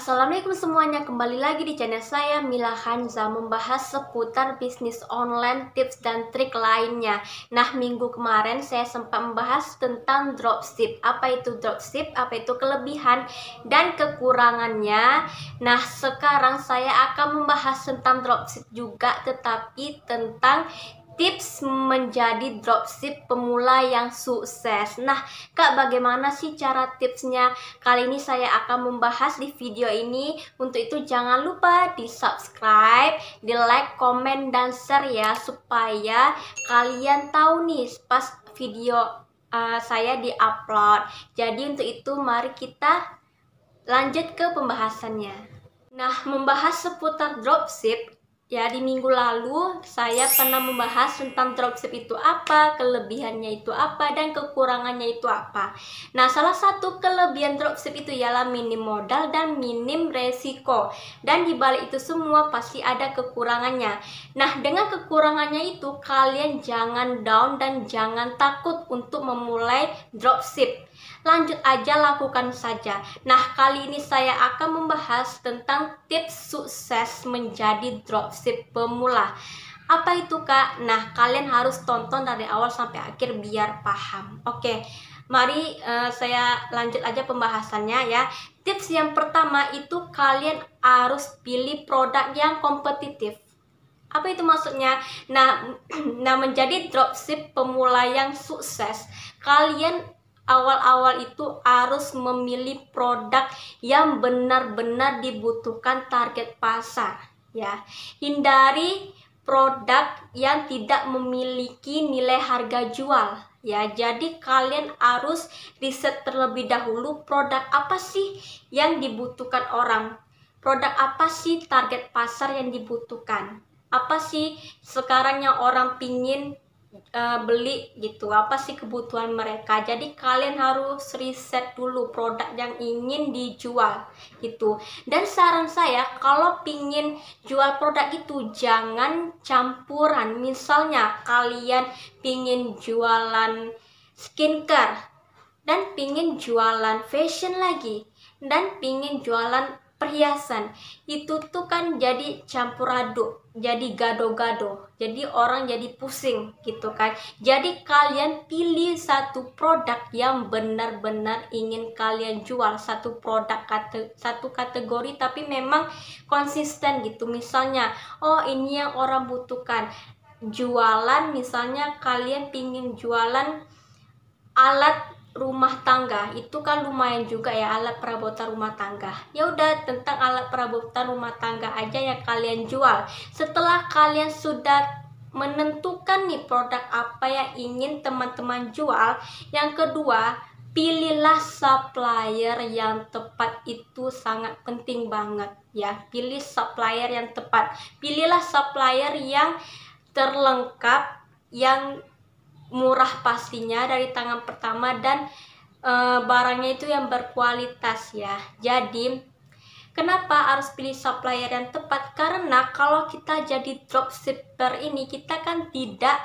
Assalamualaikum semuanya, kembali lagi di channel saya Mila Hanza, membahas seputar bisnis online, tips dan trik lainnya. Nah, minggu kemarin saya sempat membahas tentang dropship. Apa itu dropship, apa itu kelebihan dan kekurangannya. Nah, sekarang saya akan membahas tentang dropship juga, tetapi tentang tips menjadi dropship pemula yang sukses. Nah, Kak, bagaimana sih cara tipsnya? Kali ini saya akan membahas di video ini. Untuk itu jangan lupa di subscribe, di like, komen, dan share ya, supaya kalian tahu nih pas video saya di upload. Jadi untuk itu mari kita lanjut ke pembahasannya. Nah, membahas seputar dropship, ya, di minggu lalu saya pernah membahas tentang dropship itu apa, kelebihannya itu apa, dan kekurangannya itu apa. Nah, salah satu kelebihan dropship itu ialah minim modal dan minim resiko. Dan di balik itu semua pasti ada kekurangannya. Nah, dengan kekurangannya itu kalian jangan down dan jangan takut untuk memulai dropship. Lanjut aja, lakukan saja. Nah, kali ini saya akan membahas tentang tips sukses menjadi dropship pemula. Apa itu, Kak? Nah, kalian harus tonton dari awal sampai akhir biar paham. Oke, mari saya lanjut aja pembahasannya ya. Tips yang pertama itu kalian harus pilih produk yang kompetitif. Apa itu maksudnya? Nah, menjadi dropship pemula yang sukses, kalian awal-awal itu harus memilih produk yang benar-benar dibutuhkan target pasar ya. Hindari produk yang tidak memiliki nilai harga jual ya. Jadi kalian harus riset terlebih dahulu, produk apa sih yang dibutuhkan orang, produk apa sih target pasar yang dibutuhkan, apa sih sekarang yang orang pingin beli gitu, apa sih kebutuhan mereka. Jadi kalian harus riset dulu produk yang ingin dijual gitu. Dan saran saya, kalau pingin jual produk itu jangan campuran. Misalnya kalian pingin jualan skincare dan pingin jualan fashion lagi dan pingin jualan perhiasan, itu tuh kan jadi campur aduk, jadi gado-gado, jadi orang jadi pusing gitu kan. Jadi kalian pilih satu produk yang benar-benar ingin kalian jual, satu produk, satu kategori, tapi memang konsisten gitu. Misalnya, oh ini yang orang butuhkan, jualan, misalnya kalian pingin jualan alat rumah tangga, itu kan lumayan juga ya, alat perabotan rumah tangga. Ya udah, tentang alat perabotan rumah tangga aja yang kalian jual. Setelah kalian sudah menentukan nih produk apa yang ingin teman-teman jual, yang kedua, pilihlah supplier yang tepat. Itu sangat penting banget ya. Pilih supplier yang tepat. Pilihlah supplier yang terlengkap, yang murah pastinya dari tangan pertama, dan barangnya itu yang berkualitas ya. Jadi kenapa harus pilih supplier yang tepat? Karena kalau kita jadi dropshipper ini, kita kan tidak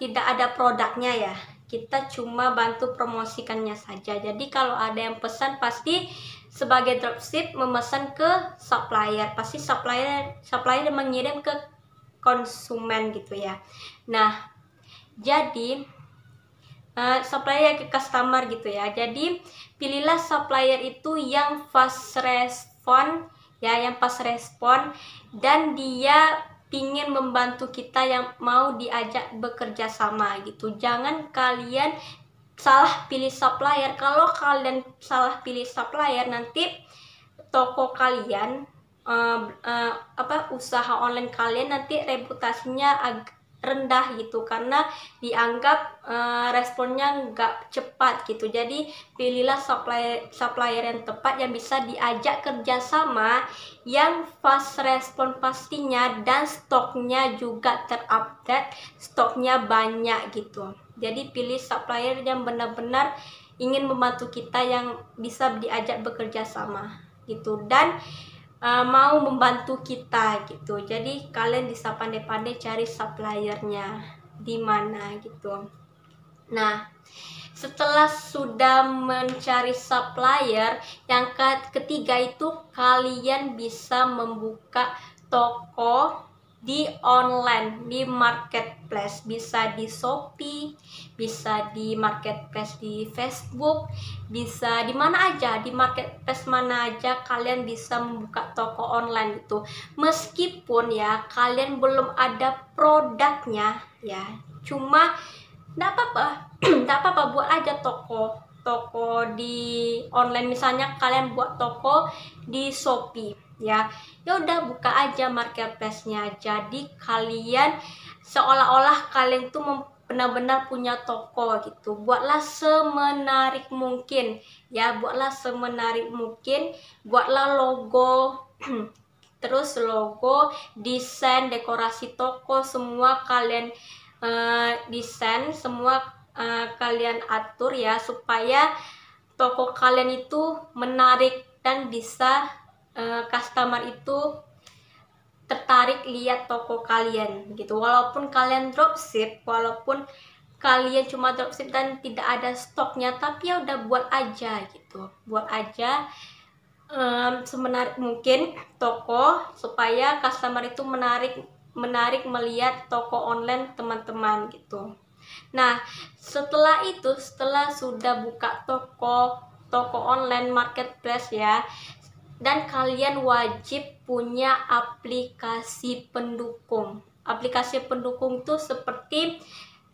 ada produknya ya, kita cuma bantu promosikannya saja. Jadi kalau ada yang pesan, pasti sebagai dropship memesan ke supplier, pasti supplier mengirim ke konsumen gitu ya. Nah, jadi supplier ke customer gitu ya. Jadi pilihlah supplier itu yang fast respon ya, yang fast respon, dan dia pingin membantu kita, yang mau diajak bekerja sama gitu. Jangan kalian salah pilih supplier. Kalau kalian salah pilih supplier, nanti toko kalian, usaha online kalian nanti reputasinya rendah gitu, karena dianggap responnya nggak cepat gitu. Jadi pilihlah supplier yang tepat, yang bisa diajak kerjasama, yang fast respon pastinya, dan stoknya juga terupdate, stoknya banyak gitu. Jadi pilih supplier yang benar-benar ingin membantu kita, yang bisa diajak bekerja sama gitu, dan mau membantu kita gitu. Jadi kalian bisa pandai-pandai cari suppliernya di mana gitu. Nah, setelah sudah mencari supplier, yang ketiga itu kalian bisa membuka toko di online, di marketplace, bisa di Shopee, bisa di marketplace di Facebook, bisa di mana aja, di marketplace mana aja kalian bisa membuka toko online itu. Meskipun ya kalian belum ada produknya ya, cuma nggak apa-apa, nggak apa-apa, buat aja toko di online. Misalnya kalian buat toko di Shopee ya, udah buka aja marketplace-nya. Jadi kalian seolah-olah kalian tuh benar-benar punya toko gitu. Buatlah semenarik mungkin ya, buatlah semenarik mungkin, buatlah logo terus logo, desain, dekorasi toko, semua kalian desain, semua kalian atur ya, supaya toko kalian itu menarik dan bisa customer itu tertarik lihat toko kalian gitu. Walaupun kalian dropship, walaupun kalian cuma dropship dan tidak ada stoknya, tapi ya udah buat aja gitu, buat aja semenarik mungkin toko, supaya customer itu menarik melihat toko online teman-teman gitu. Nah, setelah itu, setelah sudah buka toko online marketplace ya, dan kalian wajib punya aplikasi pendukung. Aplikasi pendukung tuh seperti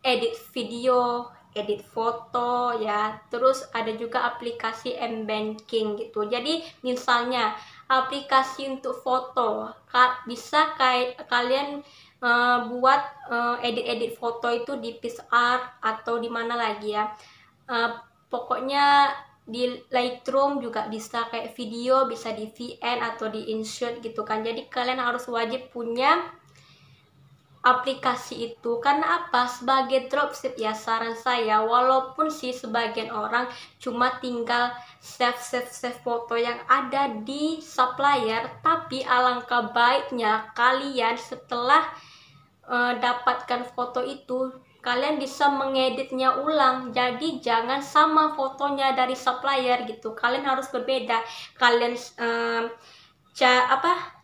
edit video, edit foto ya, terus ada juga aplikasi m-banking gitu. Jadi misalnya aplikasi untuk foto, bisa kalian buat edit-edit foto itu di PixArt atau di mana lagi ya, pokoknya di Lightroom juga bisa. Kayak video bisa di VN atau di InShot gitu kan. Jadi kalian harus wajib punya aplikasi itu. Karena apa? Sebagai dropship ya, saran saya, walaupun sih sebagian orang cuma tinggal save foto yang ada di supplier, tapi alangkah baiknya kalian setelah dapatkan foto itu, kalian bisa mengeditnya ulang. Jadi jangan sama fotonya dari supplier gitu, kalian harus berbeda. Kalian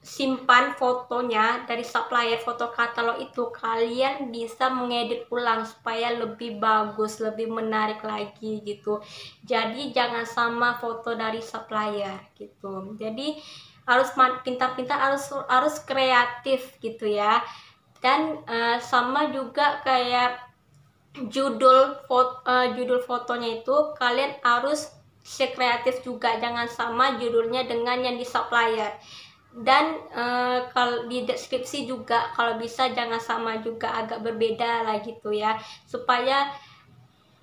simpan fotonya dari supplier, foto katalog itu kalian bisa mengedit ulang supaya lebih bagus, lebih menarik lagi gitu. Jadi jangan sama foto dari supplier gitu. Jadi harus pintar-pintar, harus kreatif gitu ya. Dan sama juga kayak judul fotonya itu kalian harus kreatif juga, jangan sama judulnya dengan yang di supplier. Dan kalau di deskripsi juga kalau bisa jangan sama juga, agak berbeda lah gitu ya, supaya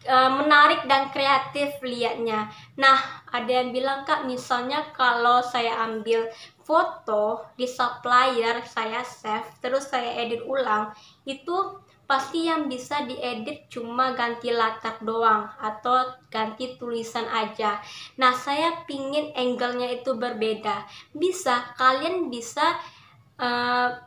menarik dan kreatif liatnya. Nah, ada yang bilang, Kak, misalnya kalau saya ambil foto di supplier, saya save, terus saya edit ulang, itu pasti yang bisa diedit cuma ganti latar doang atau ganti tulisan aja. Nah, saya pingin angle-nya itu berbeda. Kalian bisa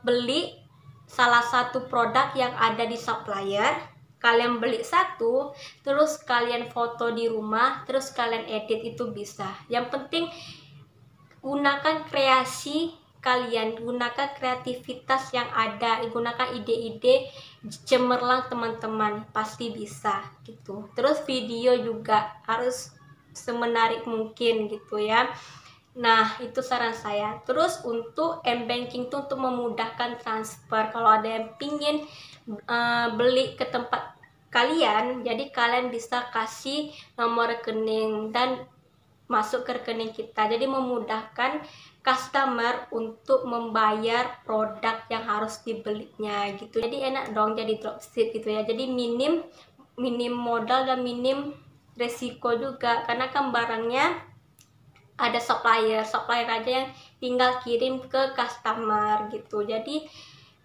beli salah satu produk yang ada di supplier, kalian beli satu, terus kalian foto di rumah, terus kalian edit, itu bisa. Yang penting gunakan kreasi kalian, gunakan kreativitas yang ada, gunakan ide-ide cemerlang teman-teman, pasti bisa gitu. Terus video juga harus semenarik mungkin gitu ya. Nah, itu saran saya. Terus untuk m-banking itu untuk memudahkan transfer. Kalau ada yang pingin beli ke tempat kalian, jadi kalian bisa kasih nomor rekening dan masuk ke rekening kita. Jadi memudahkan customer untuk membayar produk yang harus dibelinya gitu. Jadi enak dong jadi dropship gitu ya. Jadi minim modal dan minim resiko juga, karena kan barangnya ada supplier aja yang tinggal kirim ke customer gitu. Jadi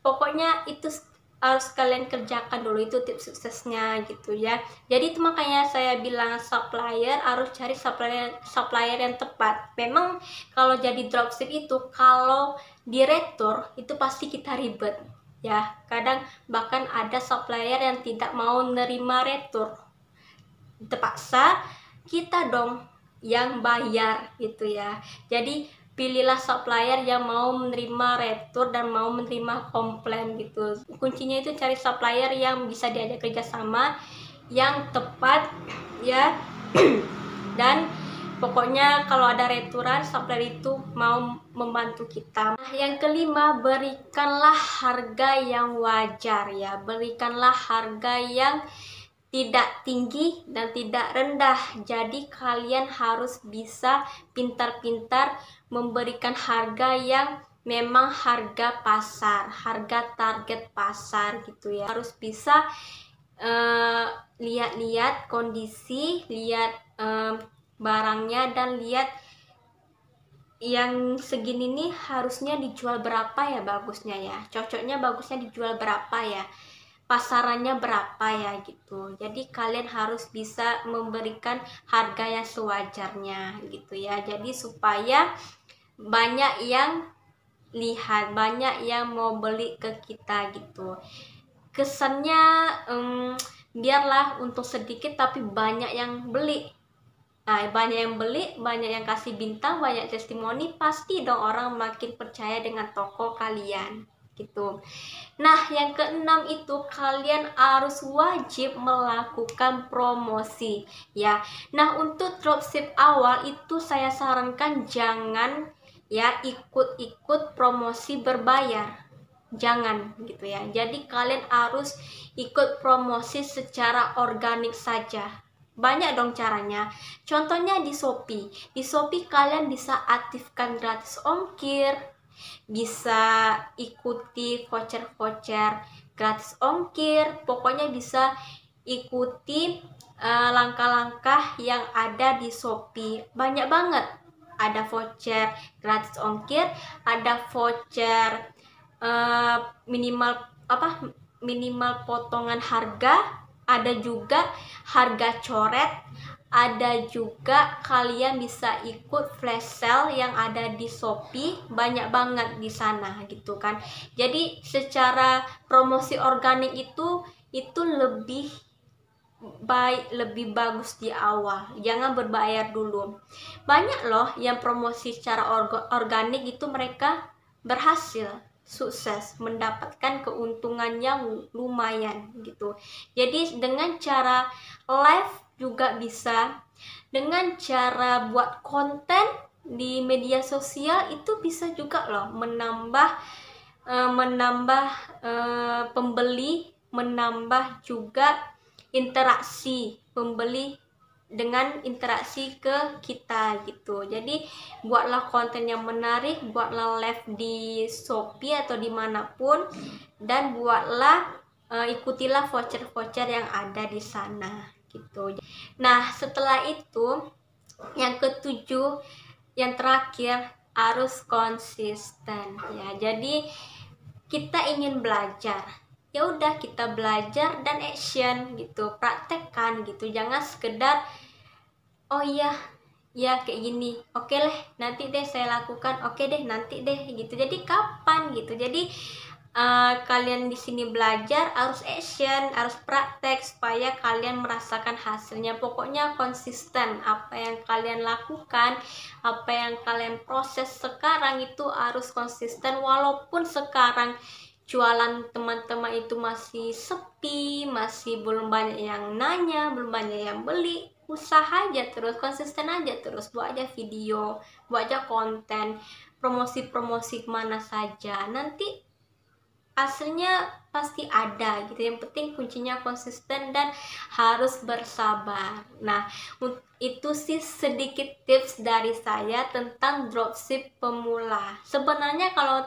pokoknya itu harus kalian kerjakan dulu, itu tips suksesnya gitu ya. Jadi itu makanya saya bilang supplier harus cari supplier yang tepat. Memang kalau jadi dropship itu kalau di retur itu pasti kita ribet ya. Kadang bahkan ada supplier yang tidak mau nerima retur. terpaksa kita dong yang bayar gitu ya. Jadi pilihlah supplier yang mau menerima retur dan mau menerima komplain gitu. Kuncinya itu cari supplier yang bisa diajak kerjasama, yang tepat ya. Dan pokoknya kalau ada returan, supplier itu mau membantu kita. Nah, yang kelima, berikanlah harga yang wajar ya. Berikanlah harga yang tidak tinggi dan tidak rendah. Jadi kalian harus bisa pintar-pintar memberikan harga yang memang harga pasar, harga target pasar gitu ya. Harus bisa lihat-lihat kondisi, lihat barangnya, dan lihat yang segini nih harusnya dijual berapa ya bagusnya ya, cocoknya bagusnya dijual berapa ya, pasarannya berapa ya gitu. Jadi kalian harus bisa memberikan harga yang sewajarnya gitu ya. Jadi supaya banyak yang lihat, banyak yang mau beli ke kita gitu. Kesannya biarlah untuk sedikit tapi banyak yang beli. Nah, banyak yang beli, banyak yang kasih bintang, banyak testimoni, pasti dong orang makin percaya dengan toko kalian gitu. Nah, yang keenam itu kalian harus wajib melakukan promosi ya. Nah, untuk dropship awal itu saya sarankan jangan ya ikut-ikut promosi berbayar. Jangan gitu ya. Jadi kalian harus ikut promosi secara organik saja. Banyak dong caranya. Contohnya di Shopee. Di Shopee kalian bisa aktifkan gratis ongkir, bisa ikuti voucher-voucher gratis ongkir, pokoknya bisa ikuti langkah-langkah yang ada di Shopee. Banyak banget. Ada voucher gratis ongkir, ada voucher minimal potongan harga, ada juga harga coret, ada juga kalian bisa ikut flash sale yang ada di Shopee. Banyak banget di sana gitu kan. Jadi secara promosi organik itu lebih baik, lebih bagus di awal. Jangan berbayar dulu. Banyak loh yang promosi secara organik itu mereka berhasil, sukses, mendapatkan keuntungan yang lumayan gitu. Jadi dengan cara live juga bisa, dengan cara buat konten di media sosial itu bisa juga loh menambah pembeli, menambah juga interaksi pembeli dengan interaksi ke kita gitu. Jadi buatlah konten yang menarik, buatlah live di Shopee atau dimanapun, dan buatlah ikutilah voucher-voucher yang ada di sana gitu. Nah, setelah itu yang ketujuh, yang terakhir, harus konsisten ya. Jadi kita ingin belajar, ya udah kita belajar dan action gitu, praktekkan gitu. Jangan sekedar oh iya ya kayak gini, oke deh nanti deh saya lakukan, oke deh nanti deh gitu. Jadi kapan gitu. Jadi kalian di sini belajar harus action, harus praktek supaya kalian merasakan hasilnya. Pokoknya konsisten, apa yang kalian lakukan, apa yang kalian proses sekarang itu harus konsisten. Walaupun sekarang jualan teman-teman itu masih sepi, masih belum banyak yang nanya, belum banyak yang beli, usaha aja terus, konsisten aja terus, buat aja video, buat aja konten, promosi-promosi kemana saja, nanti hasilnya pasti ada gitu. Yang penting kuncinya konsisten dan harus bersabar. Nah, itu sih sedikit tips dari saya tentang dropship pemula. Sebenarnya kalau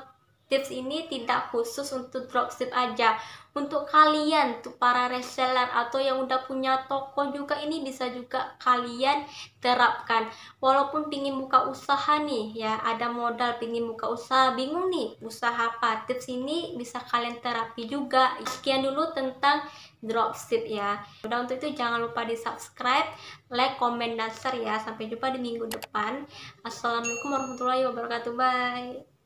tips ini tidak khusus untuk dropship aja, untuk kalian tuh para reseller atau yang udah punya toko juga, ini bisa juga kalian terapkan. Walaupun pingin buka usaha nih ya, ada modal pingin buka usaha, bingung nih usaha apa, tips ini bisa kalian terapi juga. Sekian dulu tentang dropship ya. Udah, untuk itu jangan lupa di subscribe, like, komen, dan share ya. Sampai jumpa di minggu depan. Assalamualaikum warahmatullahi wabarakatuh. Bye.